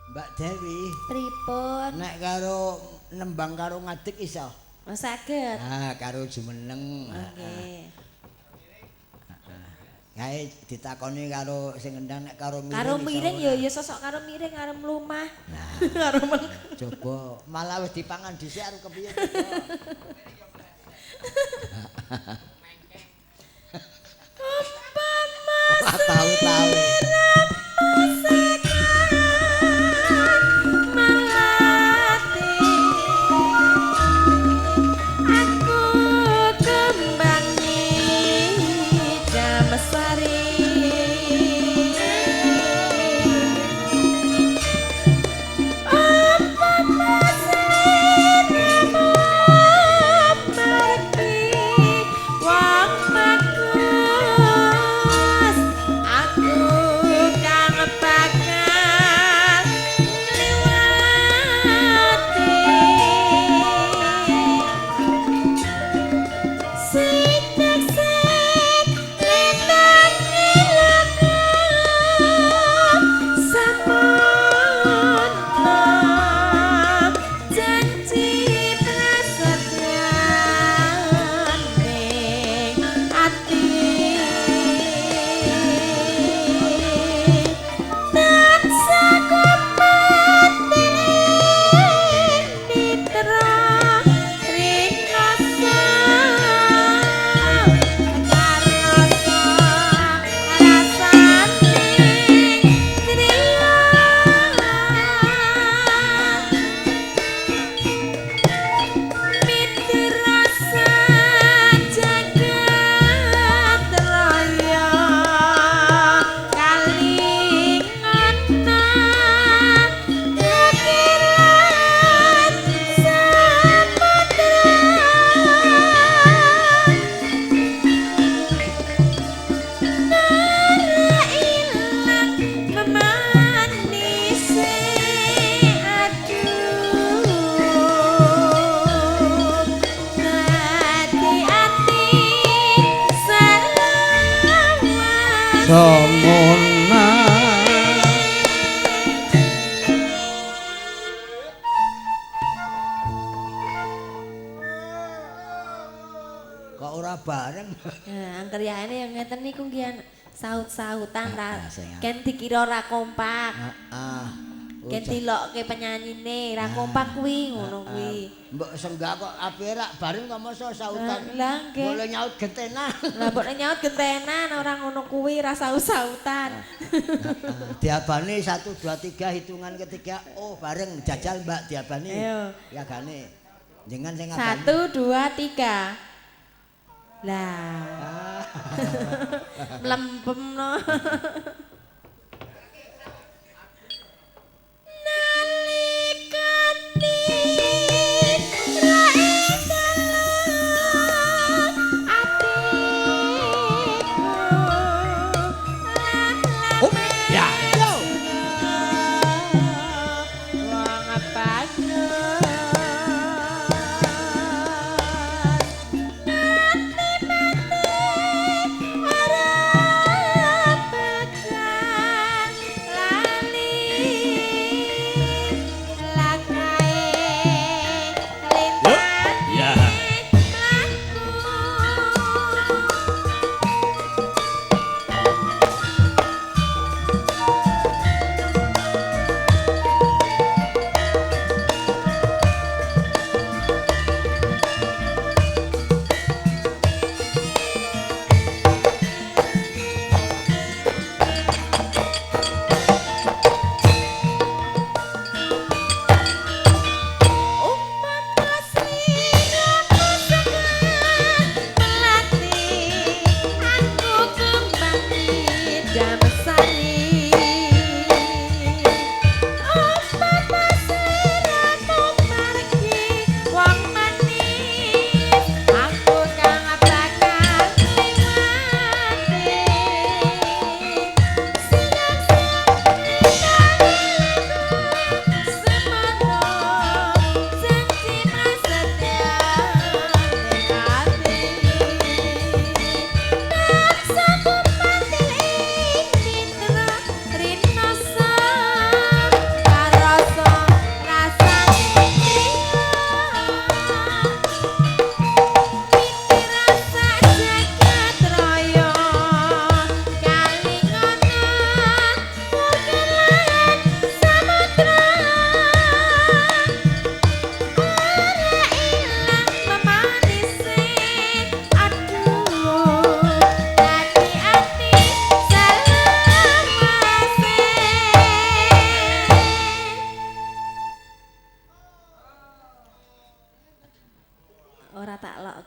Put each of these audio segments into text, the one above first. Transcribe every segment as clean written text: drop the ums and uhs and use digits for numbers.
Mbak Dewi. Pripun? Nek karo nembang karo ngadeg iso. Oh, saged. Ah, karo jumeneng. Nggih. Kae ditakoni karo sing ngendang nek karo miring. Karo iso miring ora? ya sosok karo miring karo mlumah. Nah, Karo coba malah wis dipangan dhisik arep kepiye coba. Tahu-tahu. Samona kok ora bareng. Nah, angker yaene yang ngeten niku nggih saut-sautan ra. sing Ken dikira ra kompak. Heeh. Ken dilokke penyanyine ra kompak kuwi ngono kuwi. Mbok senggak kok ape rak bareng kok masa sautan. Lah nggih. Boleh nyaut gentenan. Lah mbok nyaut gentenan ora ngono kuwi ra saut-sautan. Diabani 1 2 3 hitungan ketiga oh bareng jajal Mbak diabani. Ayo. Ya gane. Jenengan sing ngabani. 1 2 3. Lah. Mlempem no.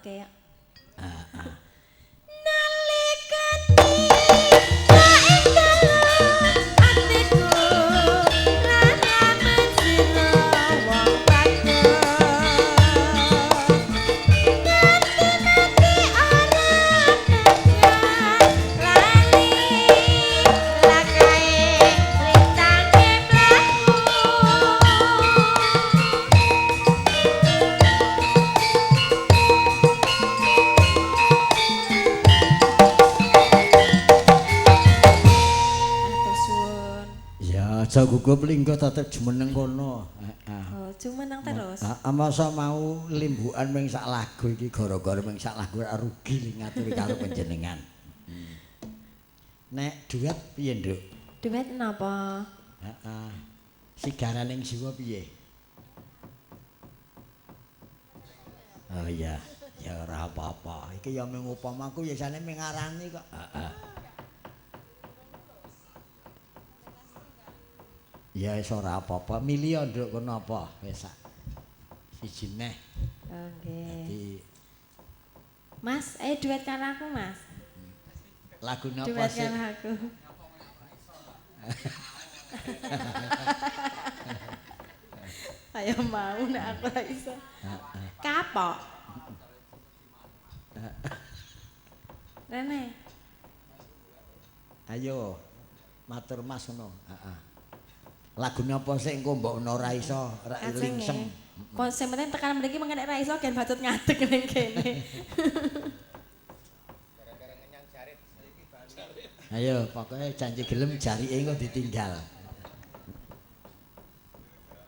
oke ya. Aja gugup linggo tetep jumeneng kono. Oh, jumeneng terus. Masa mau limbukan ming sak lagu iki gara-gara ming sak lagu ora rugi ngaturi karo panjenengan. Nek duet piye, Nduk? Duet napa? Heeh. Sigaraning jiwa piye? Oh iya, ya ora apa-apa. Iki ya mung upamaku ya jane ming ngarani kok. Heeh. Ya wis ora apa-apa, milih nduk kono apa wis sak siji neh. Oke. Mas, duet karo aku, Mas. Lagu napa duet sih? Duet karo aku. Ayo mau nek aku ora iso. Kapok. Rene. Ayo. Matur Mas ngono. Heeh. Lagu napa sik engko mbok ora iso lingsem. Kok sing penting tekan mriki mengko nek ra iso gen batut ngadeg ning kene. Gara-gara ngenyang jarit. Ayo, pokoknya janji gelem jarike engko ditinggal.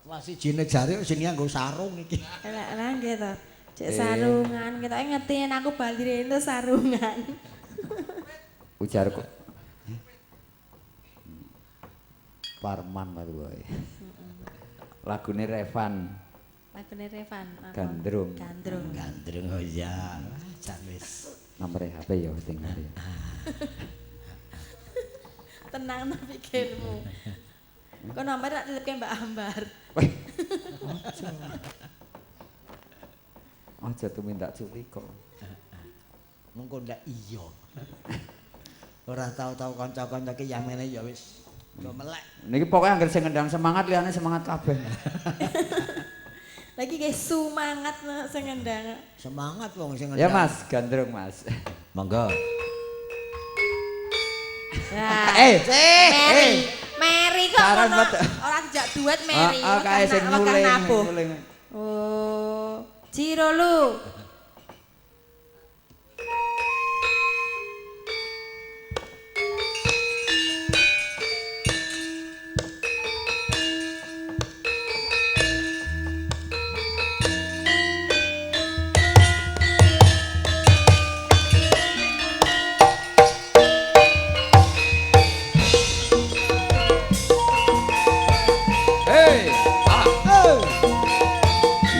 Wah sijine jarik sing nganggo sarung iki. Lah nggih to. Cek sarungan, ketoke ngerti yen aku bali rene sarungan. Ujarku. Parman baru wae. Lagune Revan. Lagune Revan apa? Gandrung. Gandrung. Gandrung oh iya. Jan wis. Nomor HP ya tinggal ya. Tenang ta pikirmu. Kok nomor tak titipke Mbak Ambar. Aja tuh minta culik kok. Mengko ndak iya. Ora tau-tau kanca-kanca ki yamene ya wis do melek. Niki pokoknya anggere sing ngendang semangat liyane semangat kabeh. Lagi guys semangat sing ngendang. Semangat wong sing Ya Mas, gandrung Mas. Monggo. Mary kok ora dijak duet Mary. Kae sing nguling. Oh, Ciro lu.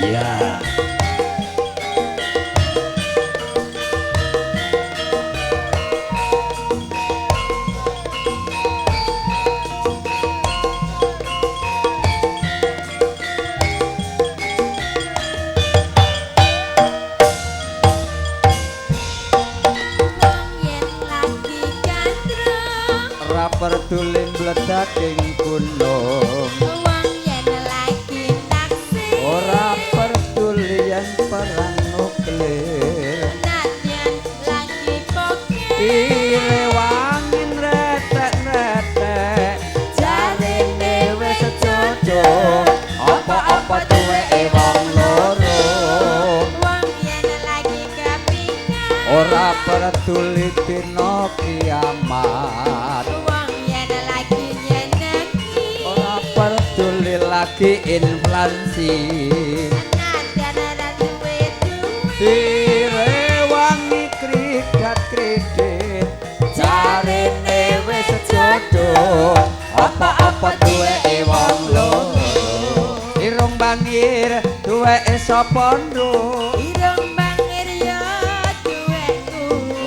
Iya. Ora peduli mledaking gunung. Ora peduli yen perang nuklir. Direwangin retek-retek. Jarine wis cocok. Apa-apa duweke wong loro. Ora peduli dina kiamat. Ora peduli lagi inflasi. Direwangi kridat-kredit. Jarine wis jodoh. Apa-apa duweke wong loro. Irung bangir duweke sapa nduk.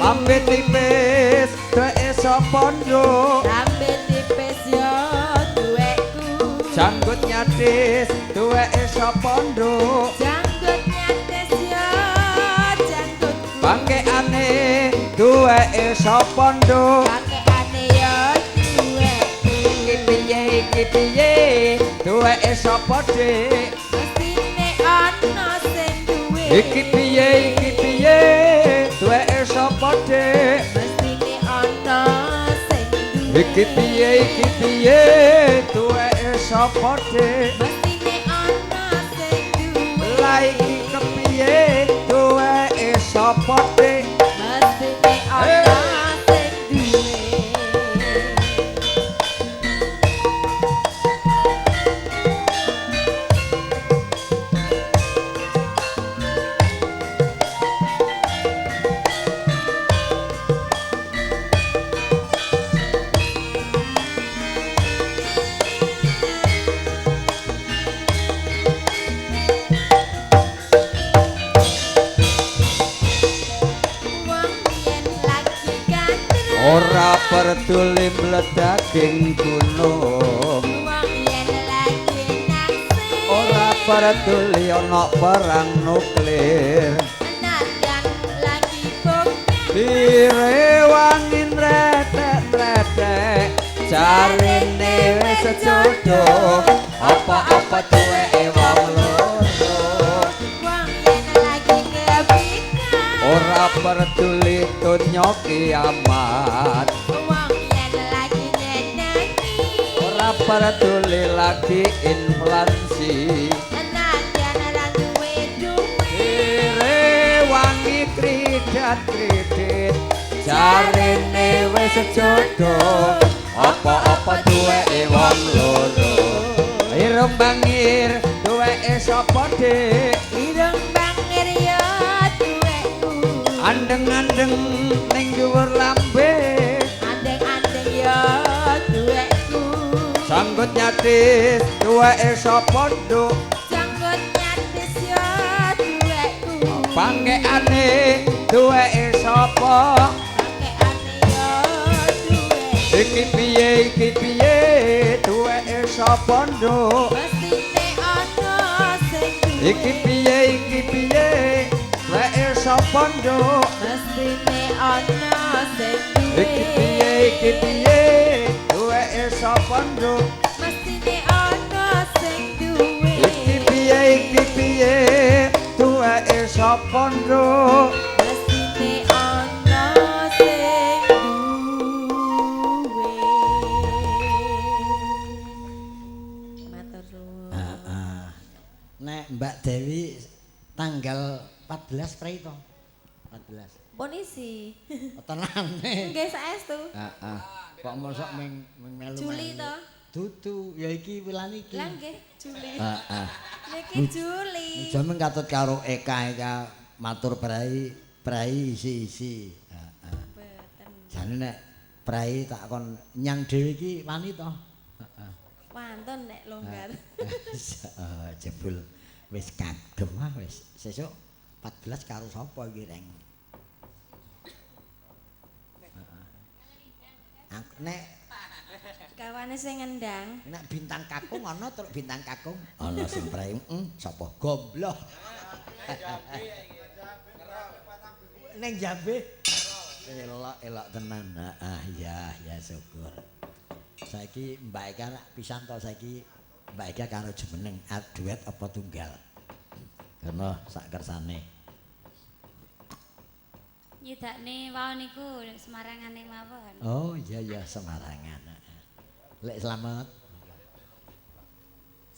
Lambe tipis duweke sapa nduk. Janggut nyatis duweke sapa nduk. Janggut nyatis ya, janggut duweke sapa nduk Kakekane yo duweku. iki piye duweke sapa dik Mestine ana sing duwe. iki piye duweke sapa dik Mestine ana sing duwe. iki piye duweke sapa dik Mestine ana sing duwe. la iki kepiye duweke sapa dik Mestine ana sing duwe. Wong yen lagi gandrung. ora peduli mledaging gunung Wong yen lagi naksir. ora peduli ana perang nuklir Nadyan lagi bokeh. direwangin retek-retek jarine wis jodoh apa-apa duweke wong loro Wong yen lagi kepikiran. ora peduli donya kiamat Wong yen lagi nyenengi. ora peduli lagi inflasi Nadyan ra duwe duwe. direwangi kridat-kridit jarine wis jodoh apa-apa duweke wong loro irung bangir duweke sapa dik Ireng bangir ya duweku. andeng-andeng ning dhuwur lambe Andeng-andeng ya duweku. sanggut nyatis duweke sapa nduk Janggut nyatis ya duweku. pangekane duweke sapa Pakaiane ya duweku. iki piye duweke sapa nduk Mestine ana sing duwe. iki piye duweke sapa nduk Mestine ana sing duwe. iki piye duweke sapa nduk Mestine ana sing duwe. iki piye duweke sapa nduk Mestine ana sing duwe. Matur suwun. Nek Mbak Dewi tanggal 14 prei to? 14. Ponisi. Tenane. Nggih saestu. Heeh. Kok mosok ming melu. Juli to. Dudu, ya iki wulan iki. Lah nggih Juli. Heeh. Niki Juli. Jaman katut karo Eka matur prai isi-isi. Heeh. Mboten. Jane nek prai tak kon nyang dhewe iki wani to? Heeh. Wonten nek longgar. Jebul wis kagem wis sesuk 14 karo sapa iki reng? Aku nek Kawane sing ngendang. bintang kakung ana terus bintang kakung ana sing prei sapa goblok. Ning jambe elok tenan. Ya syukur. Saiki Mbak Eka pisan to saiki Mbak Eka karo Jumeneng duet apa tunggal? Karena sak kersane. Nyedakne wau niku Semarangane mawon. Oh iya Semarangan. Lek selamat.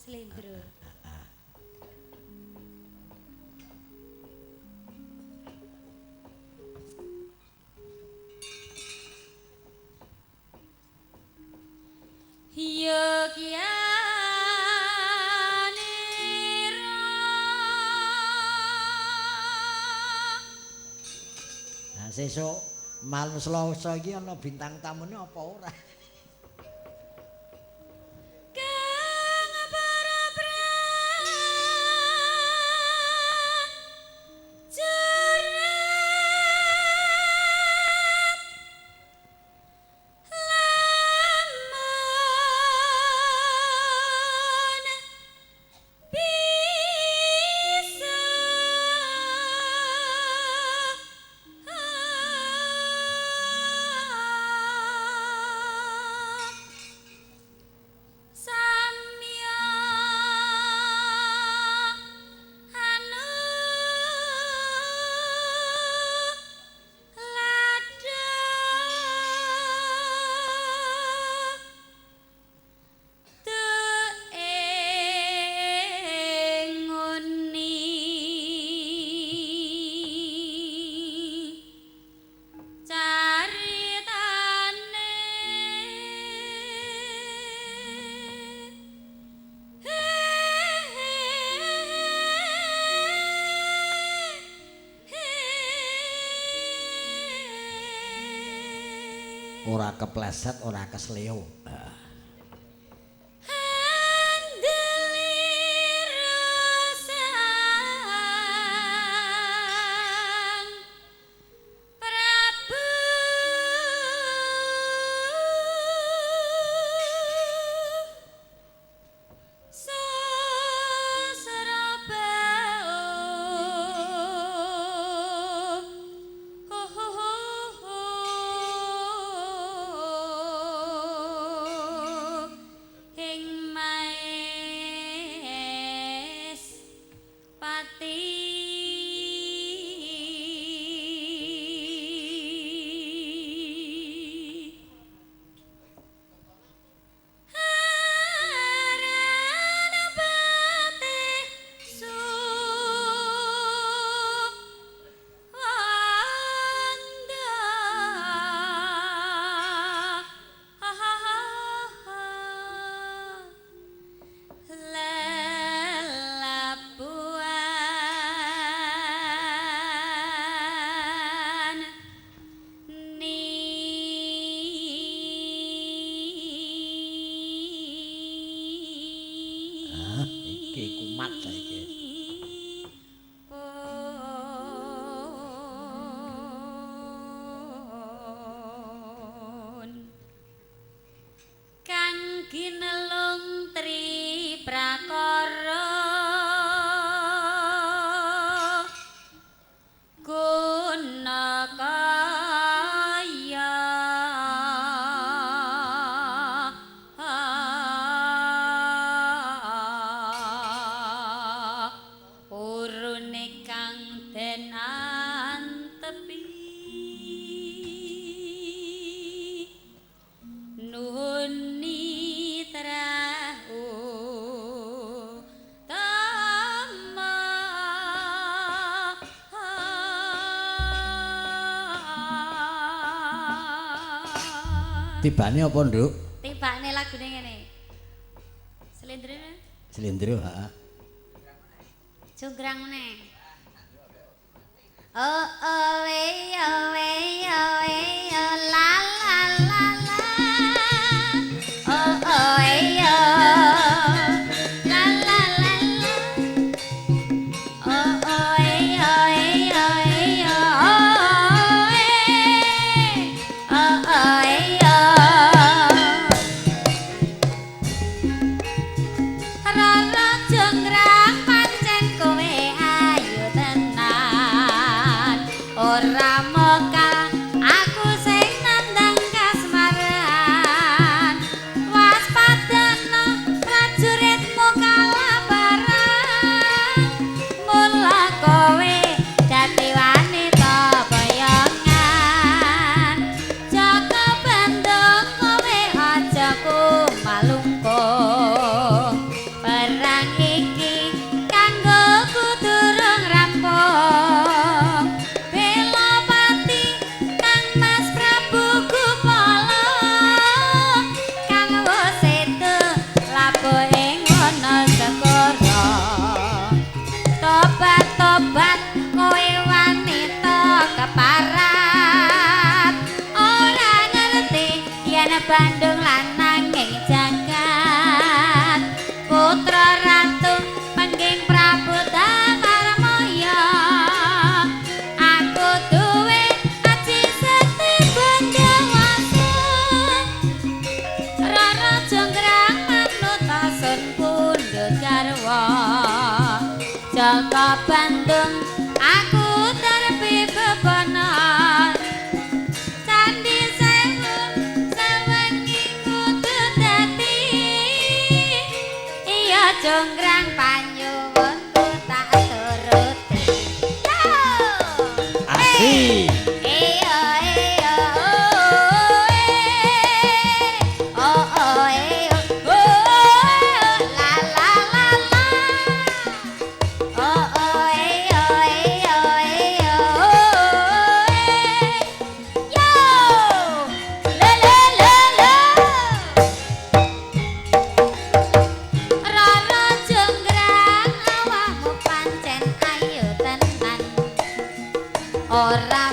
Slendro. Nah sesuk malam Selasa iki ana bintang tamune apa ora? ora kepleset, ora kesleo. Kumat saiki. Kang ginelung tri prakara guna kaya urune kang den antepi nuhuni trahu tama Tibane apa, Nduk? tibane lagune ngene Slendro Slendro, heeh. jonggrang meneh Oh oh we oh la la la la. Oh oh we la la la la. Oh oh we Rara jonggrang pancen kowe ayu tenan. Ora mokal aku sing nandang kasmaran. Waspadana prajuritmu kalaparan. Mula kowe dadi wanita boyongan. Jaka bandung kowe aja kumalungkung. Perang iki kanggo kudurung rampung. Bela pati Kang Mas Prabu Gupala kang wis itu labuh ing Wonosekara. Tobat-tobat kowe wanita keparat. Ora ngerti yen Bandung lananging jagat. Putra ratu pengging Prabu Damarmaya. Aku duwe aji sekti bendewasa. Rara jonggrang manut asun pundhut garwa. Jaka Bandung aku terpi bebanan. Candi Sewu sewengi kudu dadi. Iya jonggrang panyuwunku tak turuti. Asih. Iya iya oh oh la la la la. Oh oh yo la la la la. Rara jonggrang awakmu pancen ayu tenan. Ora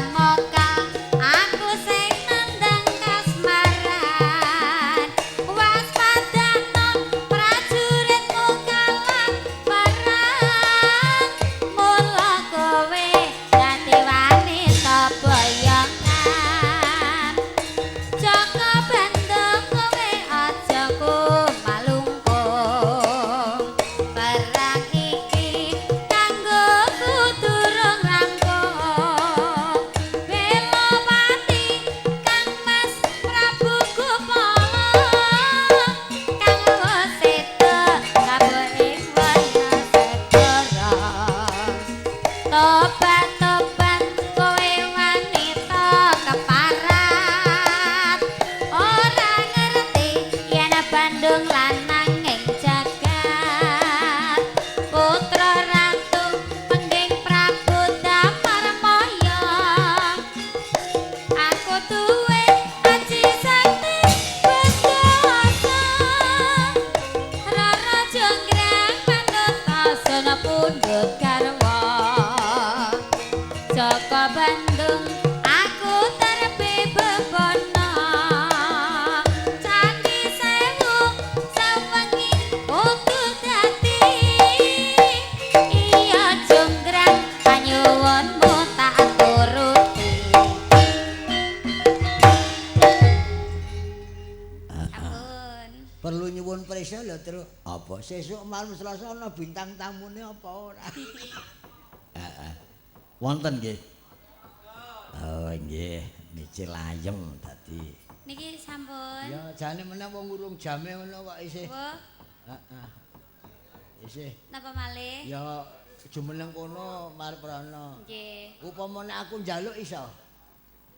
esuk lho terus apa sesuk malam Selasa ana bintang tamune apa ora? Heeh. Wonten nggih. Oh nggih, micil ayem dadi. Niki sampun. Ya jane meneh wong urung jame ngono kok isih. Wah, Heeh. Isih napa malih? ya jumeneng kono marprana. Nggih. Upamane aku njaluk iso.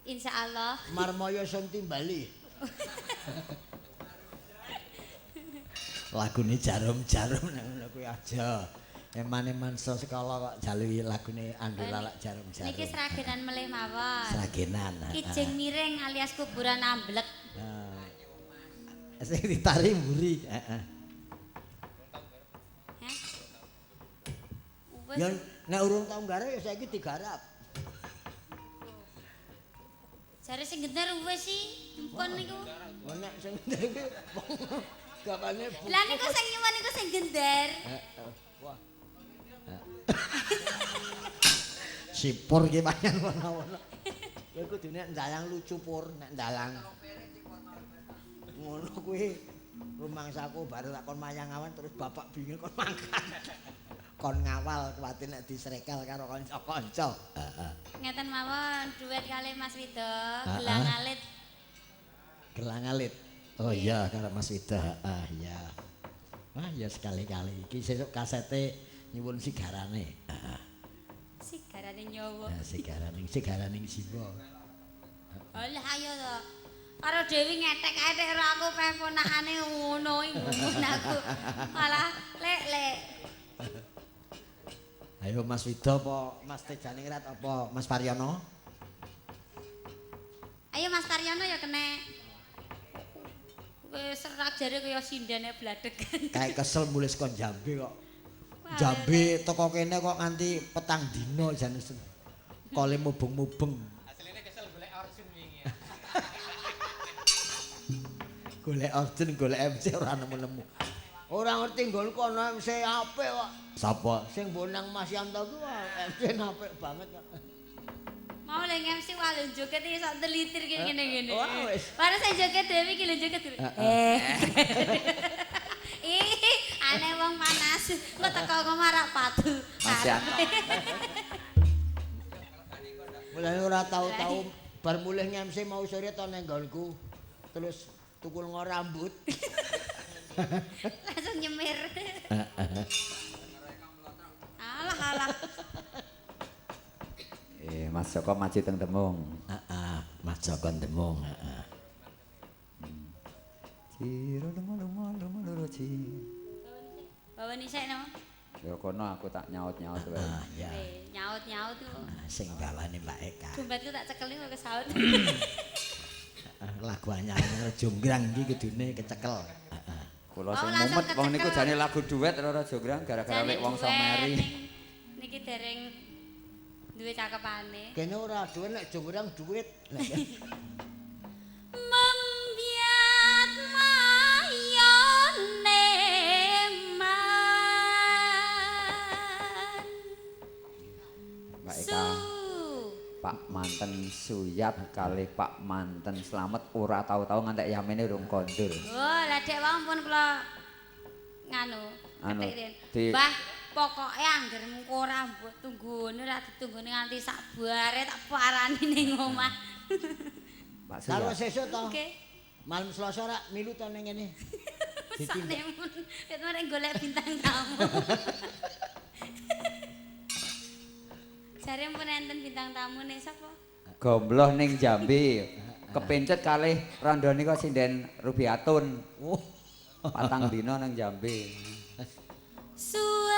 Insyaallah. Marmaya sun timbali. Lagune jarum-jarum nang ngono kuwi aja. Eman-eman sekolah kok jaluki lagune Andura lak jarum-jarum. Niki seragenan melih mawon. Seragenan. Kijing miring alias kuburan amblek. Sing ditari mburi, heeh. Heh. Wes Ya nek urung tau nggarap ya saiki digarap. jare sing genter wis sih empon niku. Nek sing iki gapane Lah niku sing nyuwun niku sing gender. Wah. Sipur ki pancen ngono-ngono. Kowe kudune ndalang lucu pur nek ndalang. Ngono kuwi rumangsaku baru tak kon mayang awan terus bapak bingung kon mangkat. Kon ngawal kuwate nek disrekel karo kanca-kanca. Heeh. Ngeten mawon duet kali Mas Wido, gelang alit. Gelang alit. Oh iya karo Mas Wida. Ah iya. Wah ya sekali-kali. Iki sesuk kasete nyuwun sigarane. Heeh. Sigarane nyawa. Nah, sigaraning Siwa. Alah ayo to. Karo Dewi ngetek-etek karo aku pengen ponakane ngono iki aku. Malah lek. Ayo Mas Wida apa Mas Tejaningrat apa Mas Paryono? Ayo Mas Taryono ya kene. Kowe serak jare kaya sindene bladegan. Kayak kesel mulai kon Jambe kok. Jambe teko kene kok nganti petang dino jan kole mubeng-mubeng. Asline kesel golek Orjun wingi. Golek Orjun, golek MC ora nemu-nemu. Ora ngerti nggonku ana MC apik kok. Sapa? Sing bonang Mas Yanto ku MC apik banget kok. Mau lek MC wae joget iki sak telitir ki ngene-ngene. Wah, wis. Baru saya joget Dewi ki lho joget. Aneh wong panas. Kok teko ngomarak padu. Mas Yanto. Mulane ora tau-tau bar mulih MC mau sore to ning nggonku. Terus tukul rambut. Langsung nyemir. Alah. Mas Joko maju teng Temung. Heeh, Mas Joko Temung, heeh. Ciro lumo ci. Bawa nisek no. Ya kono aku tak nyaut-nyaut wae. Ah, ya. Nyaut-nyaut tuh. Sing bawane Mbak Eka. Dompetku tak cekelin kok kesaut. Lagu anyar Jonggrang iki kudune kecekel. Heeh. Kula Oh, sing langsung mumet wong niku kecekel. jane lagu duet Roro Jonggrang gara-gara lek wong Someri. Niki dereng duwe cakepane. Kene ora duwe nek Jonggrang duit. Membiat mayone man. Mbak Eka, Pak Manten Suyat kali Pak Manten Slamet ora tau-tau ngantek yamene urung kondur. Oh, lah dek wong pun kula nganu, Anu, ketik di- Mbah, pokoke angger mengko rambut tunggune ora ditunggune nganti sak bare tak parani ning omah. Pak Karo Suyat. sesuk to. Oke. Malam Selasa rak milu to ning ngene. Pesane mun nek golek bintang tamu. Jare pun enten bintang tamu nih sapa? Gombloh ning Jambi. Kepencet kalih randane kok sinden Rubiatun. Oh, 4 dina nang Jambi. Suarane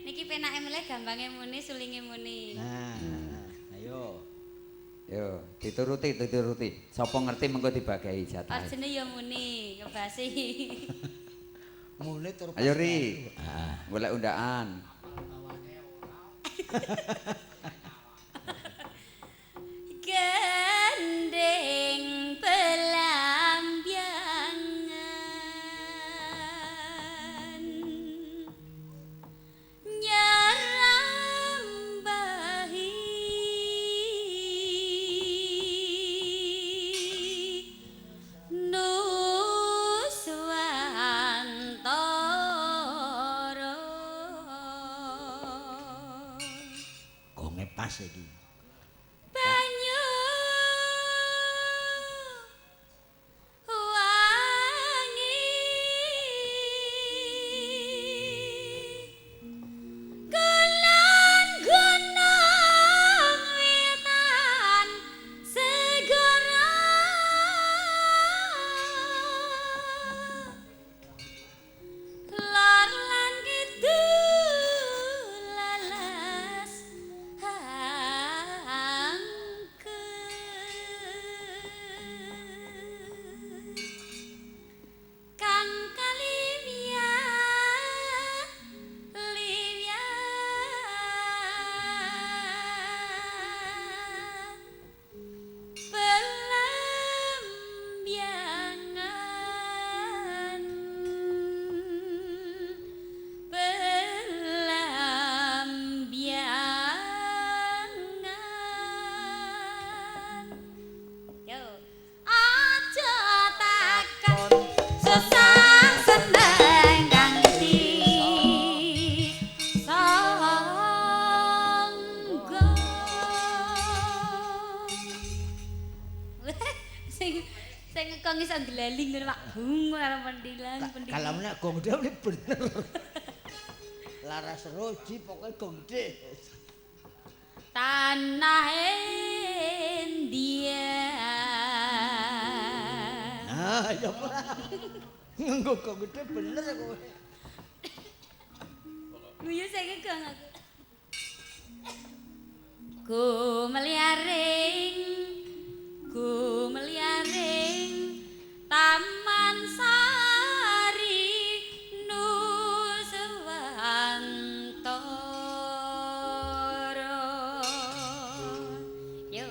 niki penake mulai gampange muni sulinge muni. nah, ayo. Yo, dituruti. Sapa ngerti mengko dibagi jatah. Arjene ya muni ngebasi. Mulai tur. Ayo Ri. Golek undaan. Gendeng pelambyangan nyarambahi. Mas iki. Banyu wangi Kulon gunung witan segara Lor lan kidul lalas Kang kalivya livya Pelambyangan Pelambyangan Yo aja takon susah seneng ganti sangga sing ngekong iso nglaling ngono Pak Bung karo pendilan Kalau nek gong gede bener. Laras roji pokoknya gong gede. tanah India Ah, ya ora. Nganggo gong gede bener kowe. Guyu saya kegang aku. Gumeliaring Taman Sari Nuswantara. Yo.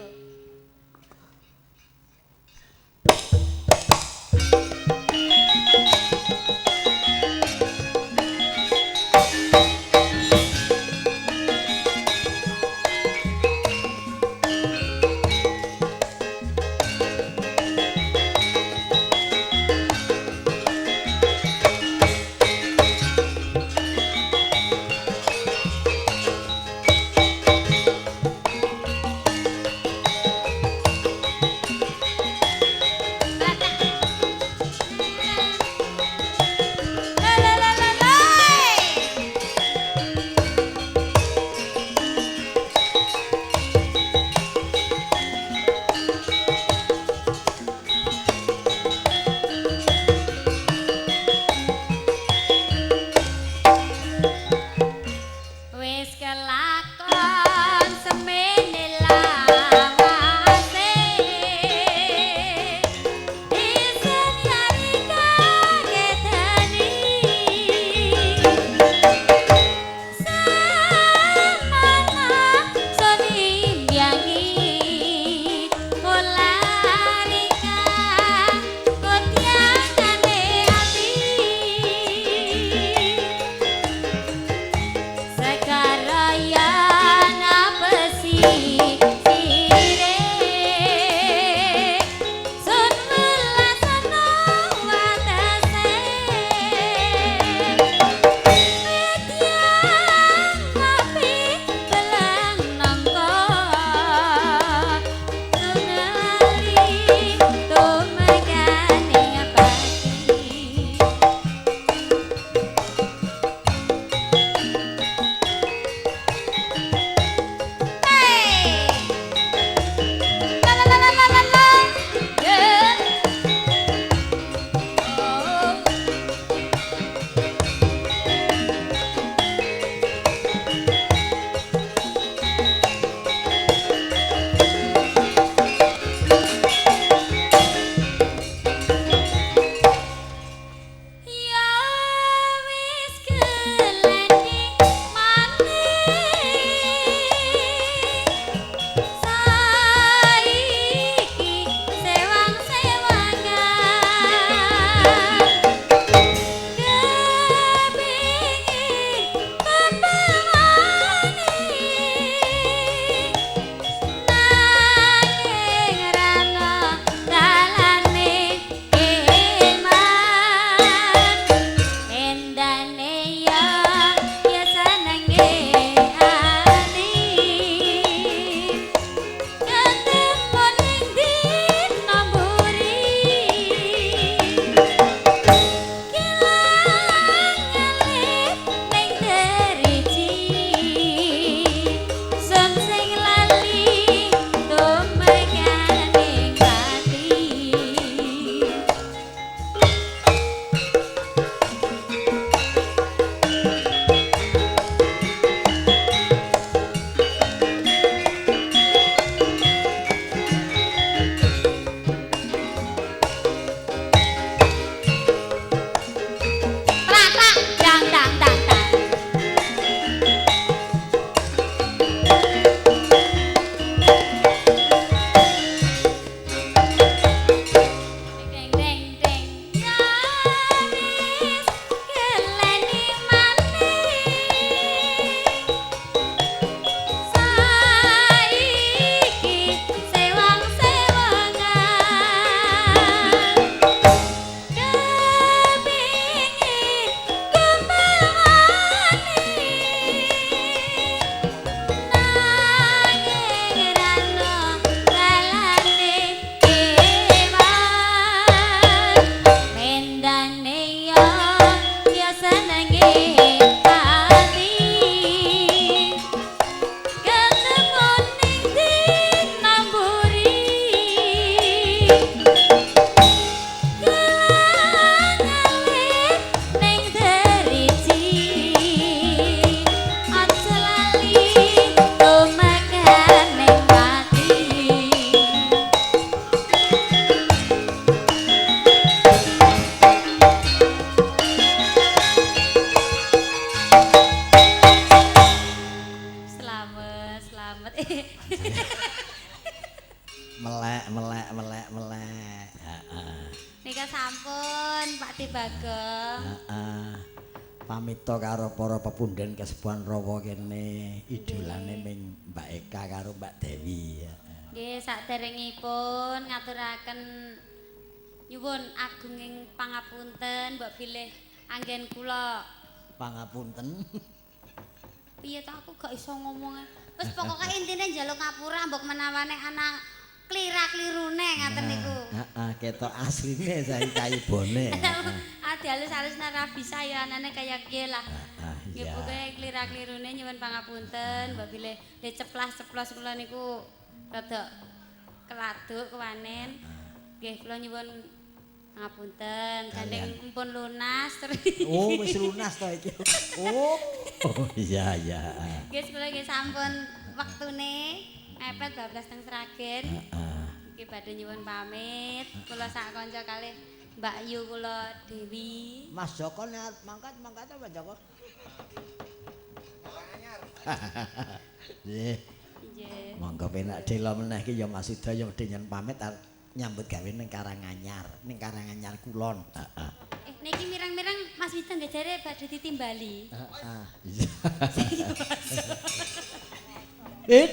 melek. Heeh. Nika sampun Pak Tibagong. Heeh. Pamita karo para pepundhen kesepuhan rawa kene idolane ming Mbak Eka karo Mbak Dewi. Nggih, saderengipun ngaturaken nyuwun agunging pangapunten mbok bilih anggen kula. Pangapunten. Piye ta aku gak iso ngomong. Wis pokoke intine njaluk ngapura mbok menawane ana klira-klirune ngaten niku. Heeh, ketok asline saiki kayubone. Adi halus-halus nara bisa ya anane kaya kiye lah. Nggih Iya. pokoke klira-klirune nyuwun pangapunten mbok bilih le ceplas-ceplos kula niku rada keladuk kewanen. Nggih kula nyuwun pangapunten gandeng mumpun lunas terus. Oh, wis lunas to iki. Oh. Oh iya iya. Nggih kula nggih sampun wektune mepet bablas teng Sragen. Heeh. Iki badhe nyuwun pamit. Kula sak kanca kalih Mbak Yu kula Dewi. Mas Joko nek mangkat apa Joko? Nggih. Nggih. Monggo penak dela meneh iki ya Mas Ida ya mesti nyen pamit nyambut gawe ning Karanganyar, Karanganyar Kulon. Heeh. Niki mirang-mirang Mas Wida nggih jare badhe ditimbali. Heeh.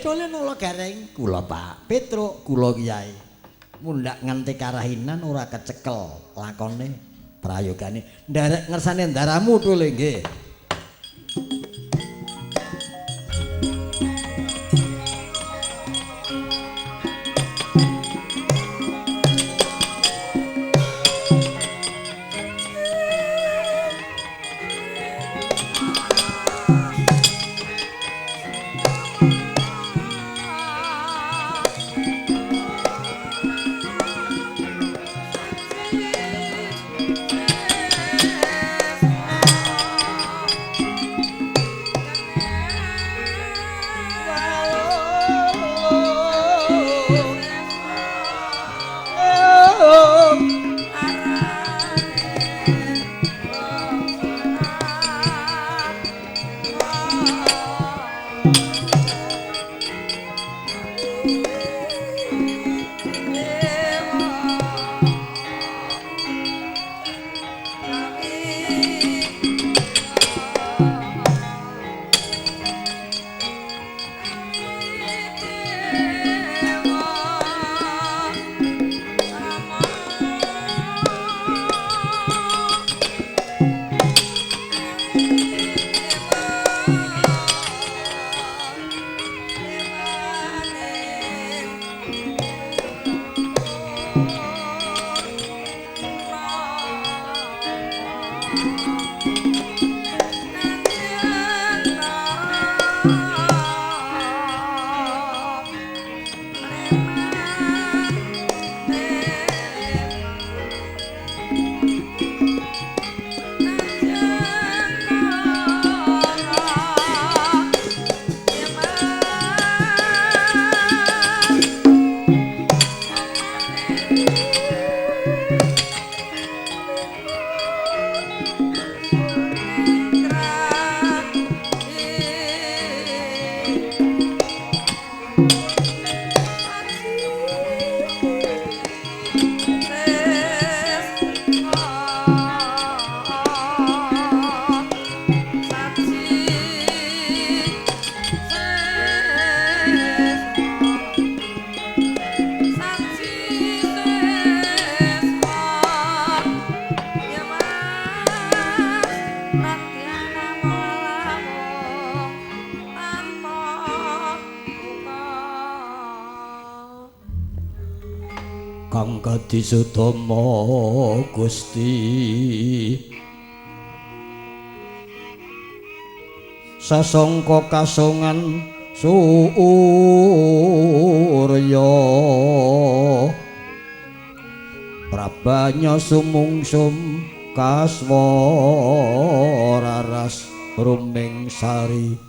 Dole nolo gareng kula Pak Petruk kula Kyai. Mundak nganti karahinan ora kecekel lakone prayogane. Nderek ngersane ndaramu dole nggih. Kang kadisutama Gusti sasangka kasongan surya prabanya sumungsum kaswararas ruming sari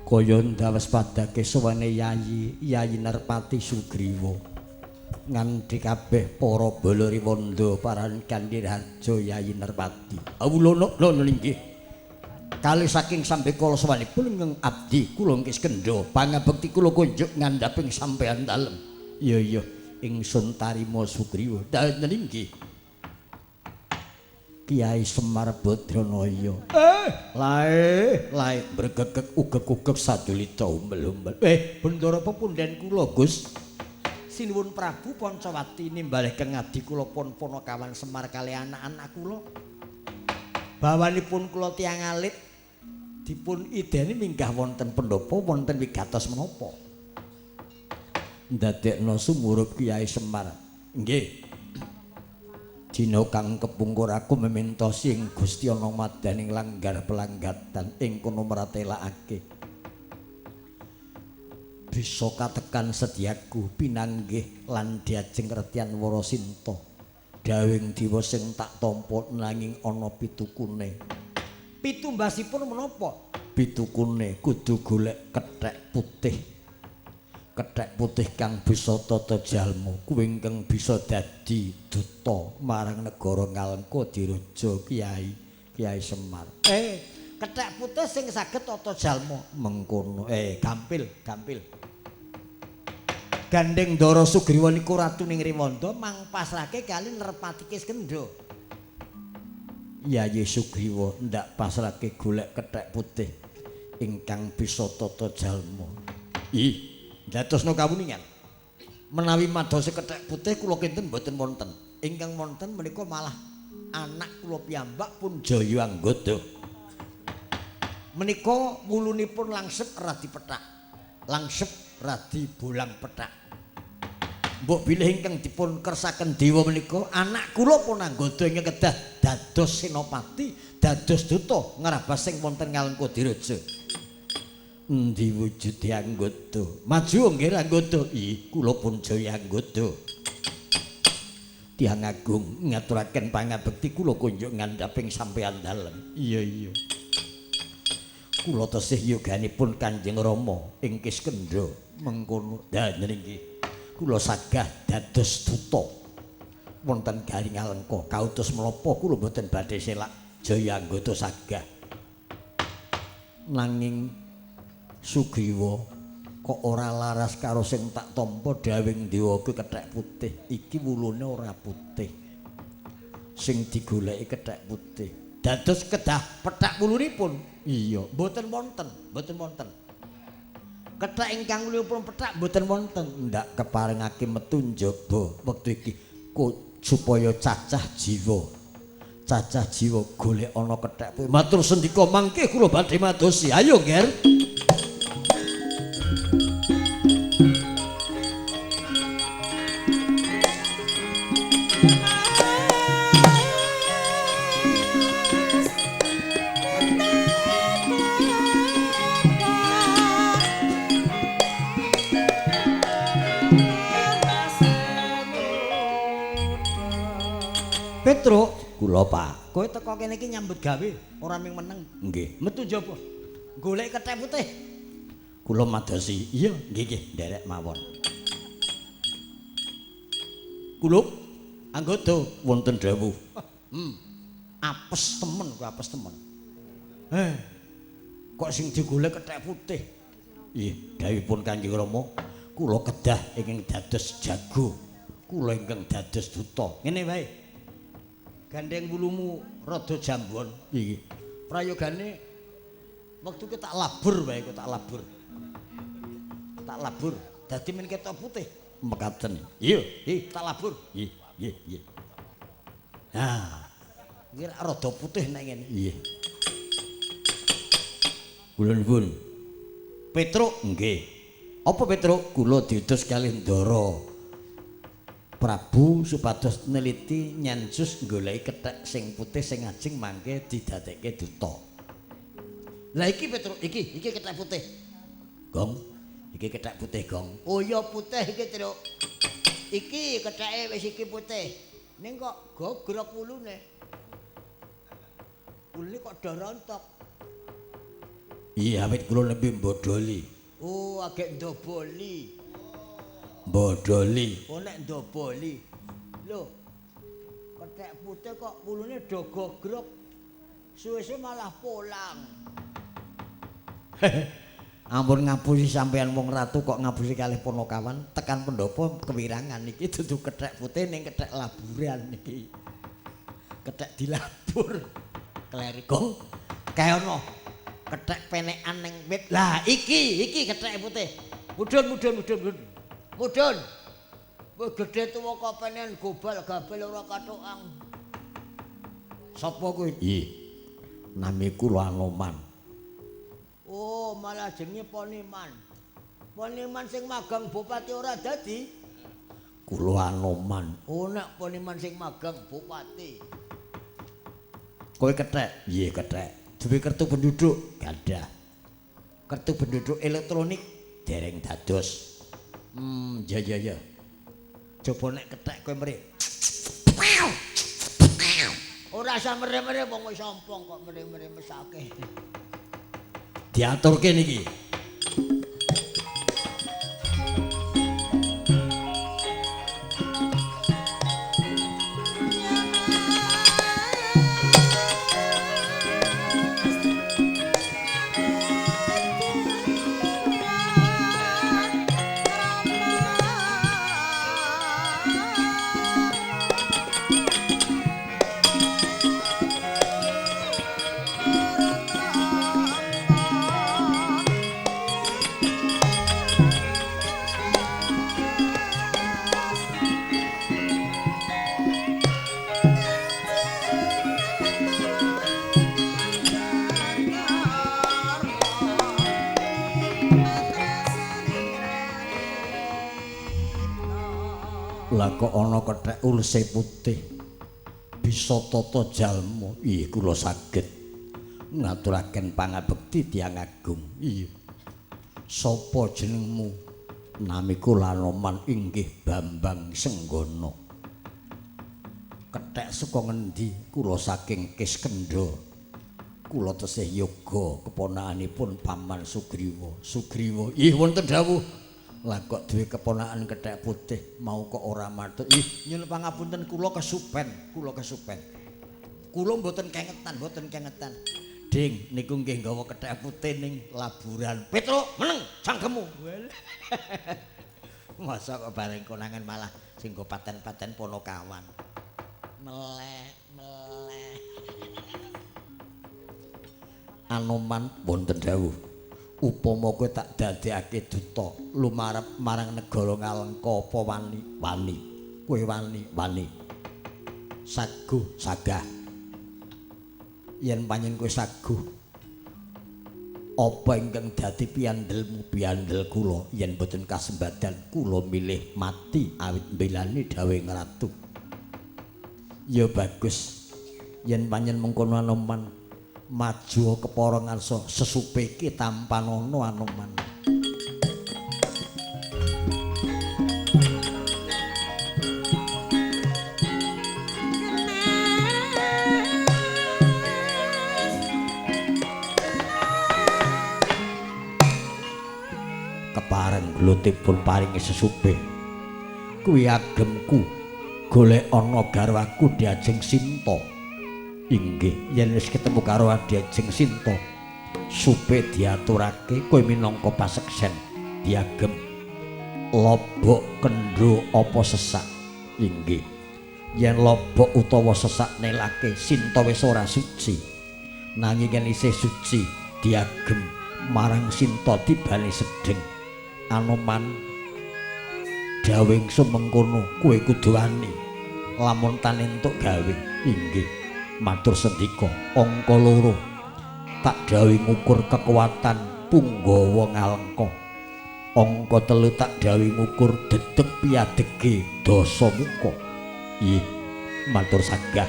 kaya ndawes padake suwane Yayi Narpati Sugriwa nganti kabeh para balariwanda paran Kandir Harja Yayi Narpati awulana nggih Kali saking sampe kala sawanipun ingkang abdi kula Engkis Kendha pangabekti kula kunjuk ngandhaping sampeyan dalem. Iya ingsun tarima Sugriwa. Danten inggih. Kiai Semar Badranaya. Lae bergegek ugek-ugek sadulita umbel-umbel. Bendara pepunden kula Gus. Sinuwun Prabu Pancawati nimbalaken ngadi kula pun Ponokawan Semar kali anak-anak kula. Bawanipun kula tiyang alit dipun ideni minggah wonten pendopo wonten wigatos menapa. Ndadekno sumurup Kiai Semar. Nggih. Dina kang kepungkur aku memintosi ing Gusti ana madaning langgar pelanggatan ing kono mratelakake. Bisa katekan sedyaku pinanggih lan diajeng retian Warasinta. Dawing diwa sing tak tampa nanging ana pitukune. Pitumbasipun menapa? Pitukune kudu golek kethek putih. Kethek putih kang bisa tata jalma, kuwi ingkang bisa dadi duta marang negara Ngalengka Diraja Kiai Semar. Kethek putih sing saged tata jalma mengkono. Gampil. Gandeng Ndara Sugriwa niku ratu ning Riwanda mangpasrake kali Nerpati Kiskendha. Yayi Sugriwa ndak pasrake golek kethek putih ingkang bisa tata jalma. Datosno kawuningan. Menawi madosi kethek putih kula kinten mboten wonten. Ingkang wonten menika malah anak kula piyambak pun jaya anggoda. Menika wulunipun langsep radi pethak. Langsep radi bolang pethak. Mbok bilih ingkang dipun kersaken dewa menika anak kula pun anggoda ingkang kedah dados senopati, dados duta ngrabas sing wonten Ngalengka Diraja. Endi wujude anggoda? Maju nggih anggoda. Kula pun jaya anggoda. Tiyang Agung ngaturaken pangabekti kula kunjuk ngandhaping sampeyan dalem. Iya. Kula tesih yoganipun Kanjeng Rama ing Kiskendha mengkono. Danten inggih. Kula sagah dados duta wonten Garing Ngalengka. Kautus menapa kula boten badhe selak jaya anggoda sagah. Nanging Sugriwa kok ora laras karo sing tak tampa dawing dewa ku kethek putih. Iki wulune ora putih. Sing digoleki kethek putih. Dados kedah pethak wulunipun. Iya, mboten wonten. Kethek ingkang wulunipun pethak mboten wonten. Ndak keparengake metu njaba wektu iki supaya cacah jiwa golek ana kethek putih. Matur sendika mangke kula badhe madosi. Ayo, Nger. Petro, kula Pak. Kowe teko kene iki nyambut gawe, ora ming meneng. Nggih, metu njaba. Golek kethek putih. Kula madosi. Iya, nggih, nderek mawon. Kula anggoda wonten dawuh. Apes temen. Kok sing digolek kethek putih. Nggih, dawuhipun Kanjeng Rama, kula kedah ingkang dados jago. Kula ingkang dados duta. Ngene wae. Gandeng wulumu rada jambon. Iki. Prayogane wektu ki tak labur wae kok tak labur. Dadi men ketok putih mekaten. Iya, tak labur. Nggih. Nah. Iki rada putih nek ngene. Nggih. Kula nuwun. Petruk nggih. Apa Petruk? Kula diutus kalih Ndara Prabu supados neliti nyensus goleki kethek sing putih sing ajeng mangke didadekke duta. Lah iki Petruk, iki kethek putih. Gong, iki kethek putih, Gong. Oh ya putih iki, Truk. Iki ketheke wis iki putih. Ning kok gogrok wulune. Wulune kok dorontok. Iya, awit kula nembe mbodoli. Oh, agek ndoboli. Bodoli. Oh nek ndoboli. Lho. Kethek putih kok wulune do gogrok. Suwe-suwe malah pulang. Ampun ngapusi sampean wong ratu kok ngapusi kalih Ponokawan tekan pendopo kewirangan iki dudu kethek putih ning kethek laburan iki. Kethek dilabur. Klerikong kae ono kethek penekan ning wit. Lah iki kethek putih. Mudhun. Mudhun. Wis gedhe tuwa kopenen gobal-gabel ora kathokang. Sapa kuwi? Ih. Namiku Anoman. Oh, malah jenenge Poniman. Poniman sing magang bupati ora dadi? Kula Anoman. Oh, nek Poniman sing magang bupati. Kowe kethek? Nggih, kethek. Duwe kartu penduduk? Gadah. Kartu penduduk elektronik dereng dados. Ya. Coba nek kethek kowe mrih. Ora usah mere-mere wong wis sompong kok mere-mere mesake. Diaturke niki. Lah kok ana kethek ulse putih bisa tata jalma. Iya kula saged ngaturaken pangabekti tiyang agung. Iya. Sapa jenengmu? Namiku Anoman inggih Bambang Senggana. Kethek saka ngendi? Kula saking Kiskendha. Kula tesih yoga keponakanipun Paman Sugriwa. Sugriwa. Ih wonten dawuh. Lah kok duwe keponakan kethek putih mau kok ora matur. Ih nyuwun pangapunten kula kesupen. Kula mboten kengetan. Ding niku nggih nggawa kethek putih ning laburan. Petruk meneng cangkemmu. Masa kok bareng konangan malah sing go paten-paten Ponokawan. Melek. Anoman wonten dawuh. Upama kowe tak dadekake duta lumarep marang negara Ngalengka apa wani? Kowe wani. Sagah. Yen panjen kowe saguh apa ingkang dadi piandel kula yen boten kasembadan kula milih mati awit mbelani dawuhing ratu. Ya bagus yen panjen mengkono Anoman maju kepara ngarsa sesupe iki tampan ana Anoman. Kepareng glutipun paringi sesupe kuwi agemku golek ana garwaku Diajeng Sinta. Inggih yen wis ketemu karo Diajeng Sinta supe diaturake kowe minangka paseksen diagem lobok kendho apa sesak. Inggih yen lobok utawa sesak nelake Sinta wis ora suci nanging yen isih suci diagem marang Sinta tibane sedheng. Anoman dawing sumengkono kowe kudu wani lamun tan entuk gawe. Inggih matur sendika angka 2 tak dawuhi ngukur kekuatan Punggawa Ngalengka. Angka 3 tak dawuhi ngukur dedeg piadege Dasamuka. Ih matur sanggah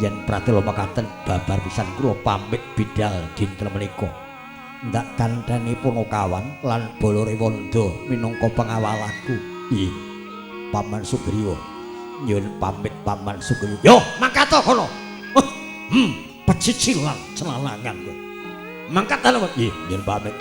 yen pratela mekaten babar pisan kula pamit bidhal dinten menika. Ndak kandhani Ponokawan lan Balarewanda minangka pengawalaku. Ih Paman Sugriwa nyuwun pamit Paman Sugriwa. Yo mangkat kono. Pecicilan celalangan kowe. Mangkat ana. Nggih, nyuwun pamit.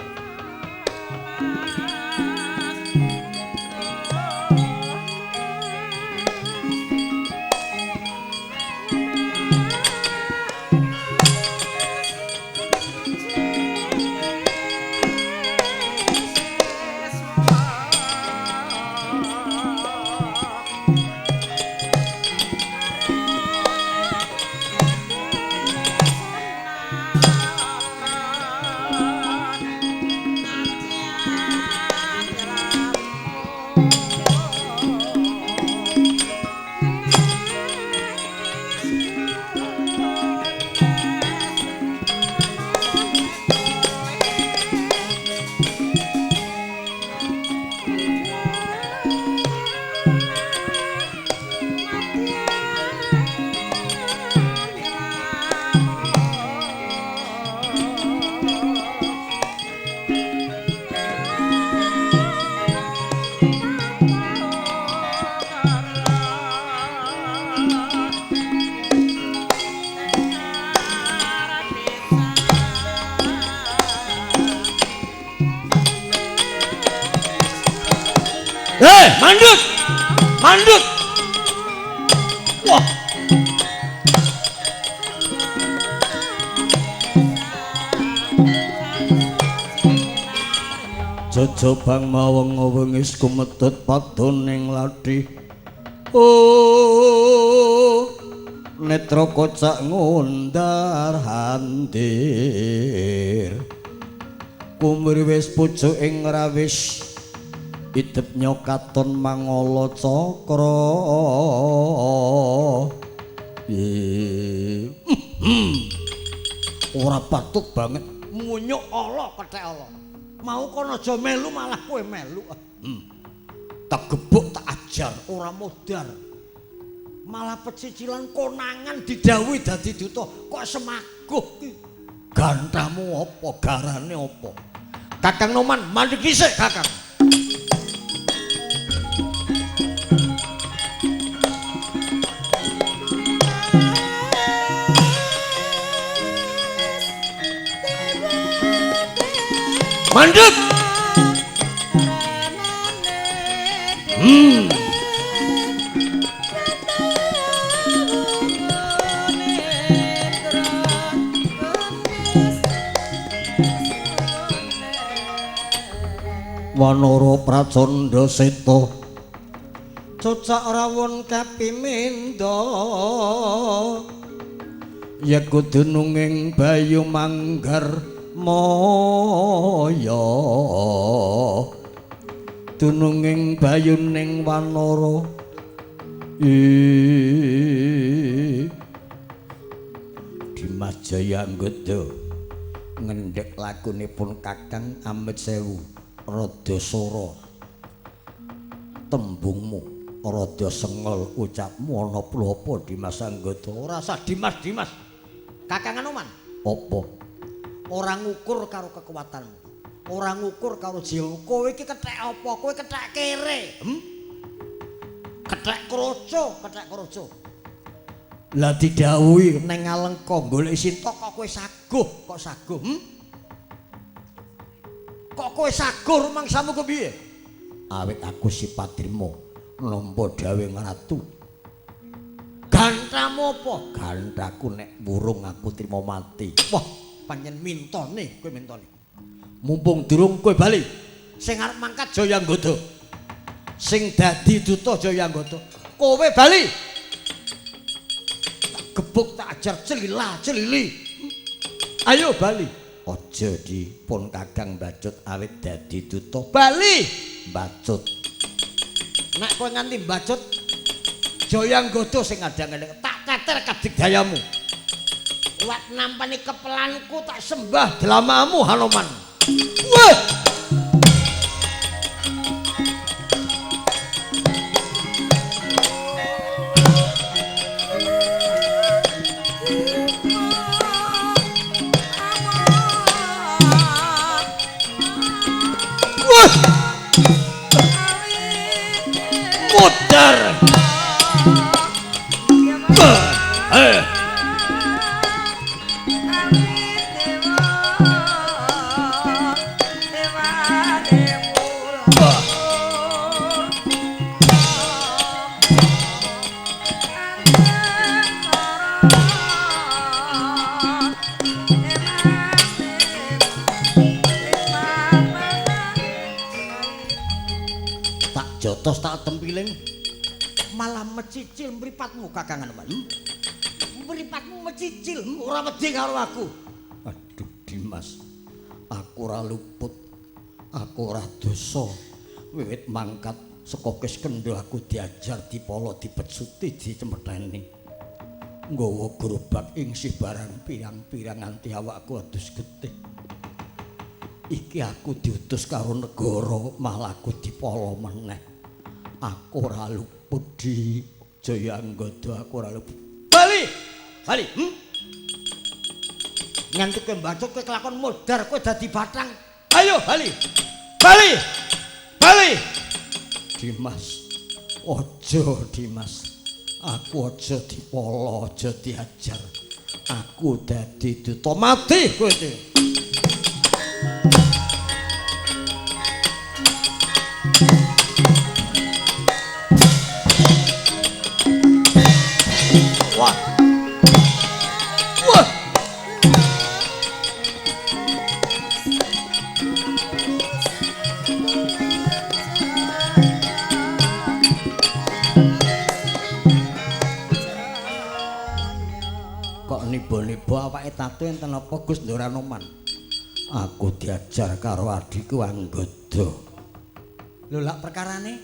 Mandut. Mandut. Wah. Jajabang maweng-wengis kumetut padoning lathi. Oh, netra kocak ngundar handir. Kumur wis pucuk ing rawis. Idep nyokaton mangala cakra. Ora patut banget munyuk ala kethek ala. Mau kono aja melu malah kowe melu. Tak gebuk tak ajar ora modar. Malah pecicilan konangan didhawuhi dadi duta kok semaguh ki. Gantamu apa garane apa? Kakang Noman mandheg dhisik Kakang. Mandek. Wanara Pracandha Seta cocak rawon kapimindha yen kudu nunging bayu manggar moyo dununging bayuning wanara Dimas Jayanggoda ngendhek lagunipun Kakang Amit Sewu rada sora tembungmu rada sengol ucapmu ana apa Dimas Anggoda ora usah Dimas Kakang Anoman apa ora ngukur karo kekuatanmu, ora ngukur karo jiwamu. Kowe iki kethek apa? Kowe kethek kere. Kethek kroco. Lah didhawuhi ning Alengka golek Sita kok kowe saguh, Kok kowe saguh rumangsamu ku piye? Awit aku Sipatrima nampa dawuh ratu. Gantamu apa? Gantaku nek wurung aku trima mati. Wah, panjen mintone kowe mintone. Mumpung durung kowe bali sing arep mangkat Jayanggoda. Sing dadi duta Jayanggoda. Kowe bali. Tak gebuk tak ajar celili. Ayo bali. Aja dipun Kakang Bacut awit dadi duta. Bali Bacut. Nek kowe nganti Bacut Jayanggoda sing adang-adang tak teter kadigdayamu. Kuat nampani kepelanku tak sembah delamamu Hanoman. Wah! Wah! Muter. Jotos tak tempiling malah mecicil mripatmu Kakang Anoman. Mripatmu mecicil ora wedi karo aku. Aduh Dimas, aku ora luput, aku ora dosa. Wiwit mangkat saka Kiskendha aku diajar dipolo dipecuti dicemetheni. Nggawa gerobak ing barang pirang-pirang nganti awakku adus getih. Iki aku diutus karo negara malah aku dipolo meneh. Aku ora luput di Jayanggoda, aku ora luput. Bali. Nganti kowe Bacut kowe kelakon modar kowe dadi batang. Ayo bali. Dimas. Ojo Dimas. Aku aja dipolo, aja diajar. Aku dadi duta mati kowe iki. tato enten apa Gus Ndoranoman? Aku diajar karo adikku Anggodo. Lho lak perkarane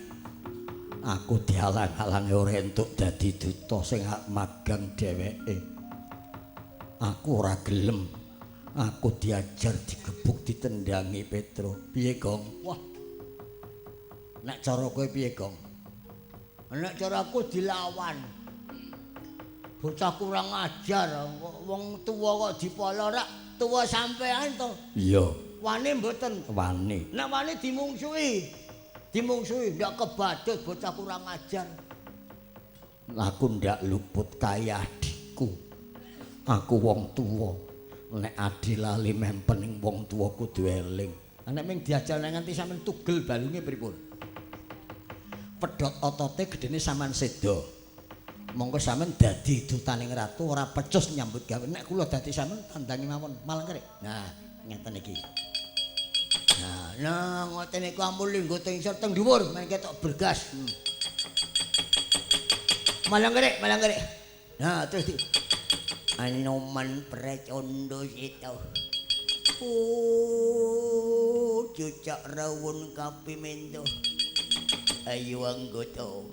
aku dihalang-halangi ora entuk dadi duta sing arep magang dheweke. Aku ora gelem. Aku diajar digebuk ditendangi Petro. Piye, Gong? Wah. Nek cara kowe piye, Gong? Nek cara aku dilawan. Bocah kurang ajar, wong tuwa kok dipala rak tuwa sampean to. Iya. Wani mboten? Wani. Nek wani dimungsuhi. Dimungsuhi ndak kebadut bocah kurang ajar. Aku ndak luput kaya adikku. Aku wong tuwa. Nek adi lali mempen ing wong tuwa kudu eling. Nek ming diajal nganti sampean tugel balunge pripun? Pedhot otote gedene sampean seda. Monggo sampean dadi dutaning ratu ora pecus nyambut gawe. Nek kula dadi sampean tandangi mawon malang kere. Nah, ngeten iki. Nah, ngoten niku ampun linggo teng isor teng dhuwur men ketok bergas. Malang kere. Nah, terus di Anoman Pracondo sito. Cucak rawon kapimento. Ayo Anggodo.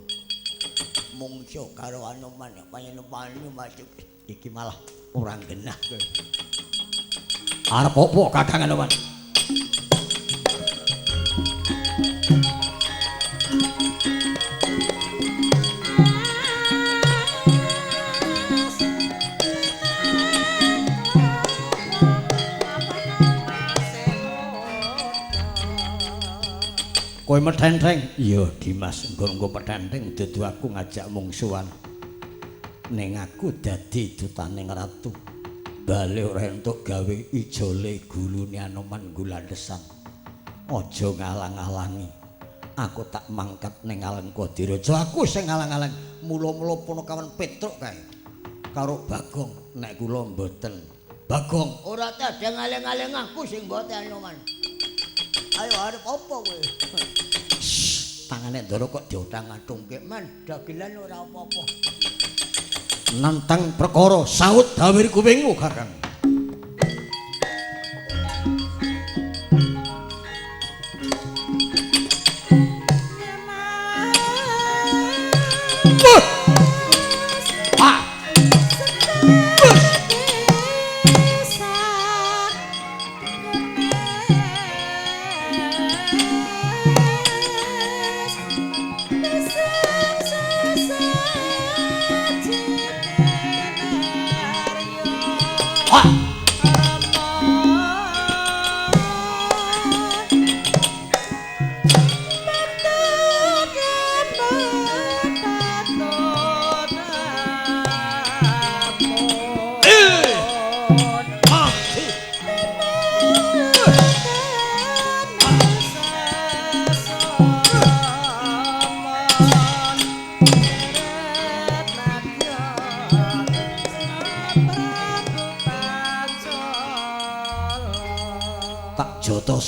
Mungso karo Anoman panjenengan masuk. Iki malah orang genah kowe. Arep opo Kakang Anoman? Kowe medhenteng? Iya, Dimas, engko medhenteng dudu aku ngajak mungsuhan. Ning aku dadi dutaning ratu. Bale ora entuk gawe ijole gulune Anoman Gulandesan. Aja ngalang-alangi. Aku tak mangkat ning Alengkodiraja. Aku sing ngalang-alang. Mula-mula Punakawan Petruk kae. Karo Bagong nek kula mboten. Bagong, ora tak ada ngaling-aling aku sing mboten Anoman. Ayo arep apa kowe? Tangane Ndara kok diotang-atungke man dagelan ora apa-apa. Nantang perkara saut dawir kupingmu Kakang.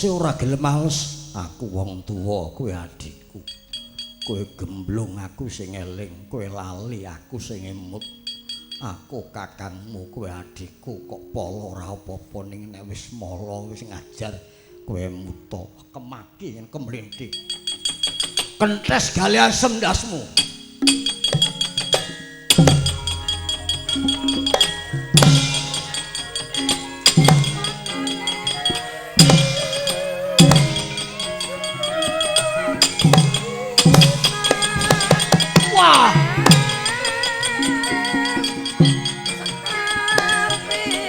Ora gelem males, aku wong tuwa, kowe adikku. Kowe gemblung, aku sing eling, kowe lali, aku sing emut. Aku kakangmu, kowe adikku, kok polo ora apa-apa ning nek wis mala wis ngajar kowe muta, kemaki kemlinthi. Kentes gale asem ndasmu.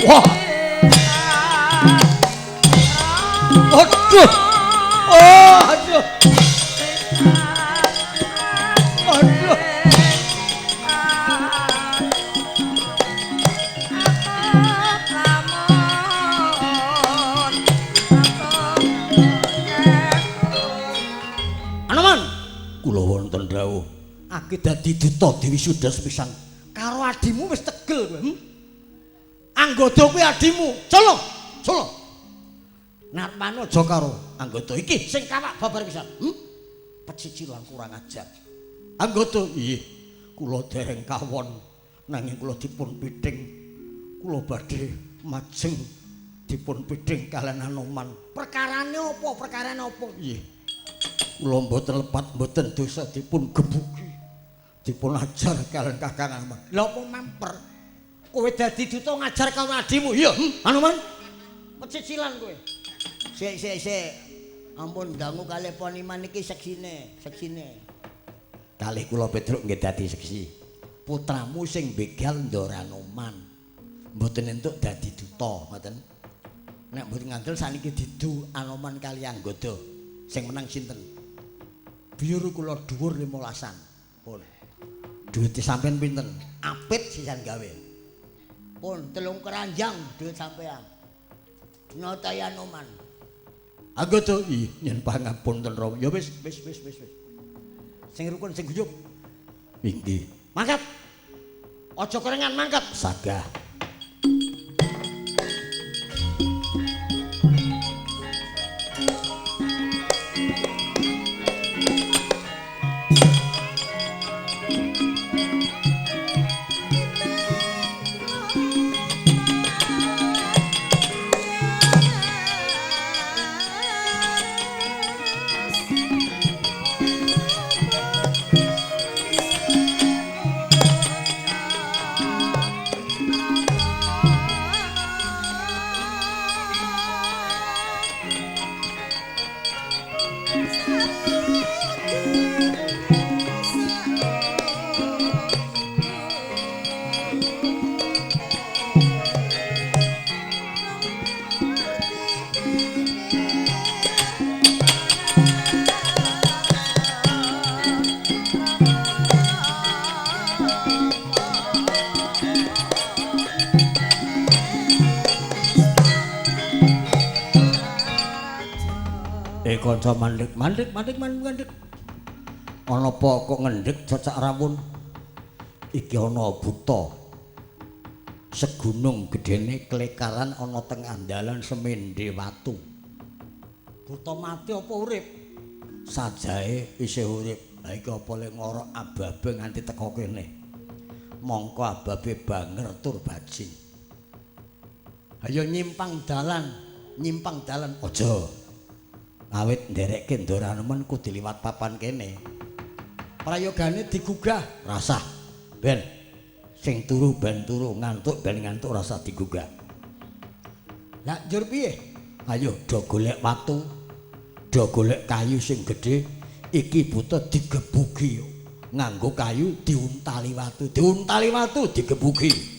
Wah. Aduh. Oh, aduh. Aduh. Anoman, kula wonten dawuh. Aki dadi duta Dewi Suda sepisan. Karo adimu wis tegel kowe. Anggodo kuwi adimu. Solo. Narmane aja karo Anggodo iki sing kawak babar pisan. Pecicilan kurang ajar. Anggodo, nggih. Kula dereng kawon nanging kula dipun piting. Kula badhe majeng dipun pidhing kalian Anoman. Perkarane apa? Perkarane apa? Nggih. Kula mboten lepat mboten dosa dipun gebuki. Dipun ajar kalian Kakang Anoman. Lha apa memper? Kowe dadi duta ngajar karo adimu. Ya, Anoman. Pecicilan kowe. Sik. Ampun dangu kalih Poniman iki seksine. Kalih kula Petruk nggih dadi seksi. Putramu sing begal Ndara Anoman. Mboten entuk dadi duta, ngoten. Nek mboten ngandel saniki didu Anoman kali Anggoda. Sing menang sinten? Biuru kula dhuwur 15-an. Pun. Duit sampean pinten? Apit sisan gawe. Pun 3 keranjang duit sampean. Nyotai Anoman. Anggoda nyen pangapunten Rama. Ya wis. Sing rukun sing guyub. Inggih. Mangkat. Aja kerengan mangkat. Sagah. Kanca mandek. Ana apa kok ngendhek cacak rawun? Iki ana buta. Segunung gedene klekaran ana teng andalan semende watu. Buta mati apa urip? Sajae isih urip. Lah iki apa lek ngorok ababe nganti teko kene. Mongko ababe banger tur bajing. Ayo nyimpang dalan aja. Awit nderekke Ndara Anoman kudu liwat papan kene. Prayogane digugah, rasah. Ben sing turu ben turu, ngantuk ben ngantuk rasa digugah. Lah njur piye? Ayo do golek watu, do golek kayu sing gedhe, iki buta digebuki. Nganggo kayu diuntali watu digebuki.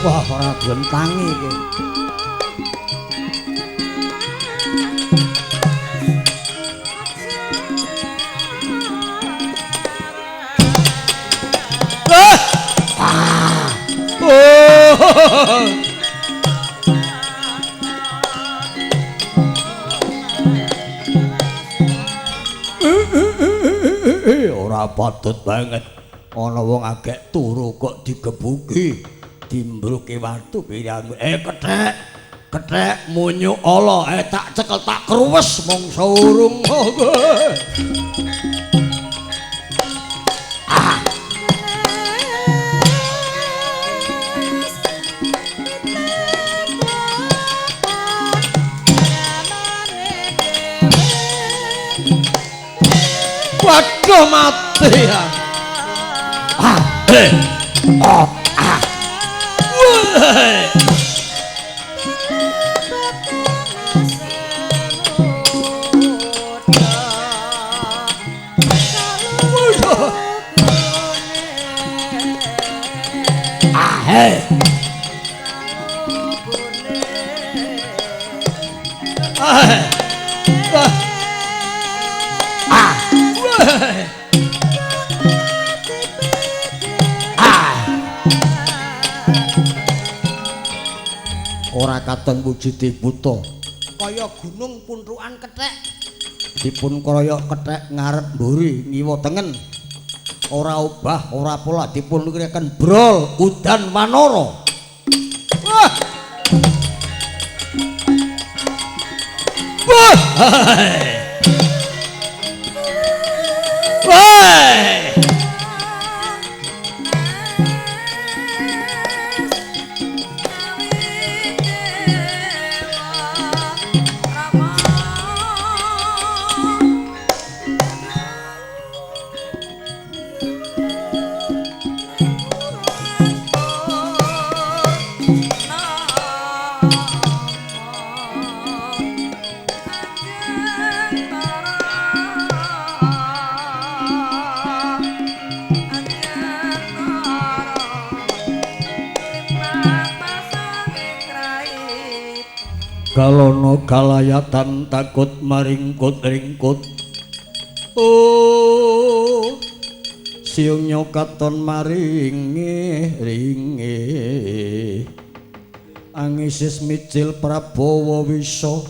Wah, ora gelem tangi iki. Ora patut banget ana wong agek turu kok digebuki, dimbruke watu pirang. Kethek munyuk ala, tak cekel tak kruwes mung saurung. Waduh mati ya. Ora katon wujude buta, kaya gunung puntrukan kethek. Dipun kroyok kethek ngarep mburi ngiwa tengen. Ora obah, ora pola dipun kiraken brol udan wanara. Wah! Wah! Wah! Kalono kalayatan takut maringkut-ringkut. Oh, siung nyokaton maringe ringe. Angisis micil Prabowo Wisa.